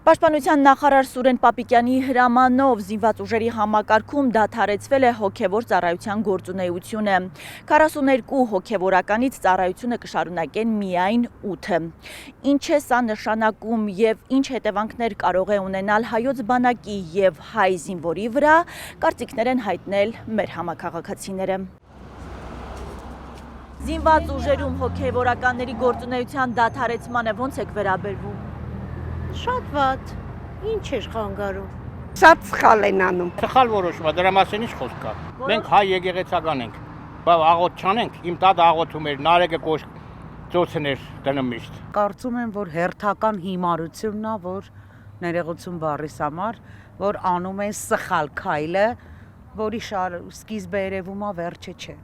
Պաշտպանության նախարար Սուրեն Պապիկյանի հրամանով զինված ուժերի համակարգում դադարեցվել է հոգևոր ծառայության գործունեությունը։ 42 հոգևորականից ծառայությունը կշարունակեն միայն 8-ը։ Ինչ է սա նշանակում եւ ինչ հետևանքներ կարող է ունենալ հայոց բանակի եւ հայ զինվորի վրա, կարծիքներ են հայտնել մեր համաքաղաքացիները։ Զինված ուժերում հոգևորականների գործունեության դադարեցմանը ոնց եք վերաբերվում։ Շատ վատ, ինչ էր խանգարում։ Շատ սխալ են անում։ Սխալ որոշում է, դրա մասին ինչ խոսք կա։ Մենք հայ եկեղեցական ենք, բայց աղոթ չանենք, իմ տատը աղոթում էր, նարեկը ծոցն էր դնում միշտ։ Կարծում եմ, որ հերթական հիմարությունն է, որ ներողություն բառիս համար, որ անում են սխալ քայլը, որի սկիզբը երևում է, վերջը չէ։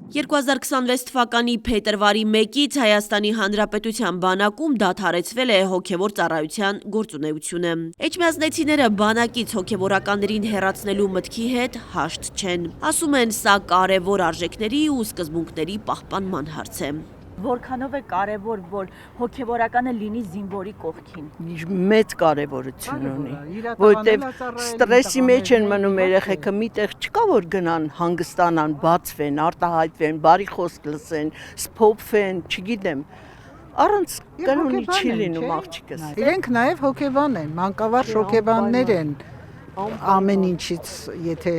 2026 թվականի փետրվարի 1-ից Հայաստանի Հանրապետության բանակում դադարեցվել է հոգևոր ծառայության գործունեությունը։ Էջմիածնեցիները բանակից հոգևորականներին հեռացնելու մտքի հետ հաշտ չեն։ Ասում են, սա կարևոր արժեքների ու սկզբունքների պահպանման հարց է։ Որքանով է կարևոր, որ հոգևորականը լինի զինվորի կողքին։ Մեծ կարևորություն ունի, որտեղ ստրեսի մեջ են մնում երեխեքը, միտեղ չկա որ գնան հանգստանան, բացվեն, արտահայտվեն, բարի խոսք լսեն, սփոփվեն, չգիտեմ։ Առանց կանոնի չի լինում աղջիկս։ Իրենք նաև հոգեբան են, մանկավարժ հոգեբաններ են։ Ամեն ինչից, եթե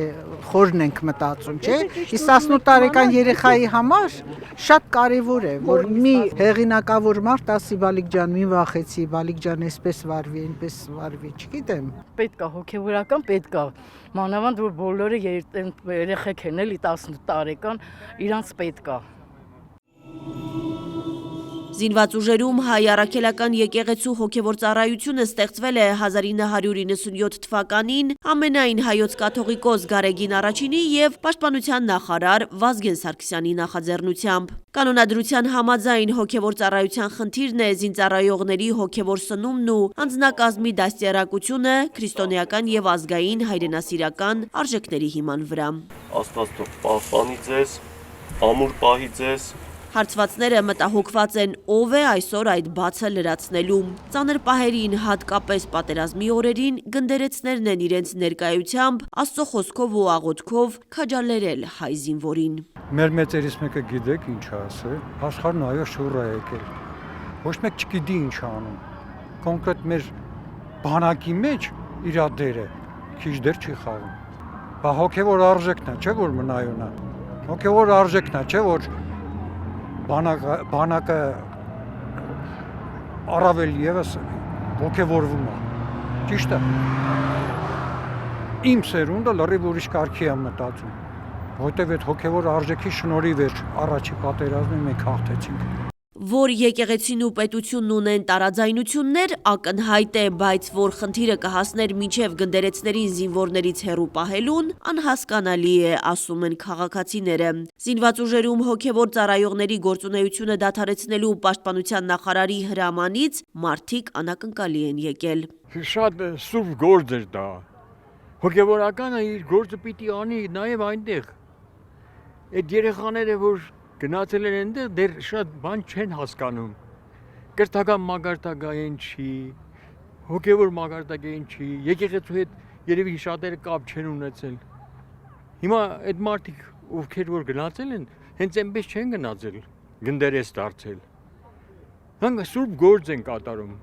խորն ենք մտածում, չէ՞։ Իսկ 18 տարեկան երեխայի համար շատ կարևոր է, որ մի հեղինակավոր մարդ ասի Բալիկ ջան, մի վախեցի, Բալիկ ջան, այսպես վարվի, այնպես վարվի, չգիտեմ։ Պետք է հոգևորական, պետք է։ Մանավանդ որ բոլորը երեխեք են էլի 18 տարեկան, իրանց պետք է։ Զինված ուժերում հայ առաքելական եկեղեցու հոգևոր ծառայությունը ստեղծվել է 1997 թվականին ամենայն հայոց կաթողիկոս Գարեգին Առաջինի և պաշտպանության նախարար Վազգեն Սարգսյանի նախաձեռնությամբ։ Կանոնադրության համաձայն հոգևոր ծառայության խնդիրն է զինծառայողների հոգևոր սնումն ու անձնակազմի դաստիարակությունը քրիստոնեական և ազգային հայրենասիրական արժեքների հիման վրա։ Աստված թող պահպանի ձեզ, ամուր պահի ձեզ։ Հարցվածները մտահոգված են ով է այսօր այդ բացը լրացնելու։ Ծանր պահերին, հատկապես պատերազմի օրերին, գնդերեցներն են իրենց ներկայությամբ, Աստծո խոսքով ու աղոթքով քաջալերել հայ զինվորին։ Մեր մեծերից մեկը գիտեք ինչ ասել, աշխարհն այո շուռ է եկել։ Ոչ մեկ չգիտի ինչ անում։ Կոնկրետ մեր բանակի մեջ իր դերը քիչ դեր չի խաղում։ Բա հոգևոր արժեքն է, չէ՞ որ մնայուն է։ Հոգևոր արժեքն է, չէ՞ որ բանակը առավել եւս ոգևորվում է։ Ճիշտ է։ Իմ սերունդը լրիվ ուրիշ կարգի է մտածում, որտեղ այդ հոգևոր արժեքի շնորհիվ էր առաջի պատերազմին մենք հաղթեցինք։ Որ եկեղեցին ու պետությունն ունեն տարաձայնություններ, ակնհայտ է, բայց որ խնդիրը կհասներ մինչև գնդերեցներին զինվորներից հեռու պահելուն, անհասկանալի է, ասում են քաղաքացիները։ Զինված ուժերում հոգևոր ծառայողների գործունեությունը դադարեցնելու պաշտպանության նախարարի հրամանից մարդիկ անակնկալի են եկել։ Շատ սուրբ գործ էր դա։ Հոգևորականը իր գործը պիտի անի նաև այնտեղ։ Այդ երեխաները, որ գնացել են այնտեղ, դեռ շատ բան չեն հասկանում։ Կրթական մագարտակային չի, հոգևոր մագարտակային չի, եկեղեցու հետ երևի շատերը կապ չեն ունեցել։ Հիմա այդ մարդիկ, ովքեր որ գնացել են, հենց այնպես չեն գնացել, գնդերես դարձել։ Հանգ սուրբ գործ են կատարում։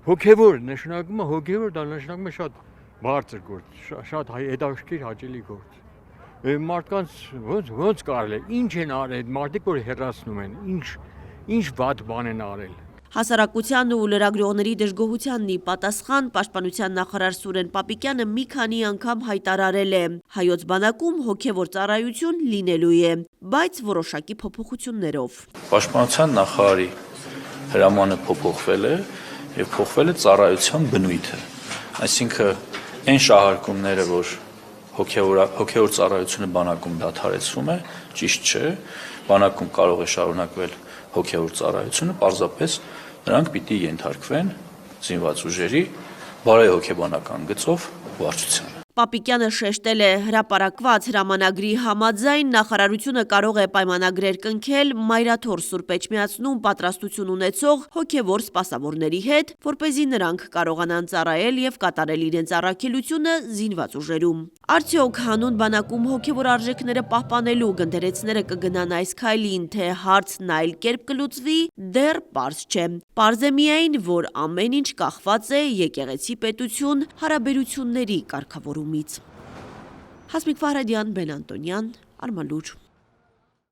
Հոգևոր նշանակում է հոգևոր, դա նշանակում է շատ բարձր գործ, շատ հետաքրքիր հաճելի գործ։ Մարդկանց ոնց կարել է, ինչ են արել, մարդիկ որ հեռացնում են, ինչ վատ բան են արել։ Հասարակության ու լրագրողների դժգոհությանն ի պատասխան պաշտպանության նախարար Սուրեն Պապիկյանը մի քանի անգամ հայտարարել է. հայոց բանակում հոգևոր ծառայություն լինելու է, բայց որոշակի փոփոխություններով։ Պաշտպանության նախարարի հրամանը փոփոխվել է եւ փոխվել է ծառայության բնույթը։ Այսինքն այն շահարկումները, որ հոգևոր ծառայությունը բանակում դադարեցվում է, ճիշտ չէ, բանակում կարող է շարունակվել հոգևոր ծառայությունը, պարզապես նրանք պիտի ենթարկվեն զինված ուժերի բարեհոգեբանական գծով վարչությանը։ Պապիկյանը շեշտել է, հրապարակված հրամանագրի համաձայն նախարարությունը կարող է պայմանագրեր կնքել Մայրաթոր Սուրբ Էջմիածնում պատրաստություն ունեցող հոգևոր սպասավորների հետ, որպեսզի նրանք կարողանան ծառայել եւ կատարել իրենց առաքելությունը զինված ուժերում։ Արդյոք հանուն բանակում հոգևոր արժեքները պահպանելու գնդերեցները կգնան այս քայլին, թե հարցն այլ կերպ կլուծվի, դեռ պարզ չէ։ Պարզ է միայն, որ ամեն ինչ կախված է եկեղեցի պետություն հարաբերությունների կարգավորումից։ Հասմիկ Ֆահրադյան, Բեն Անտոնյան, Արմալուր։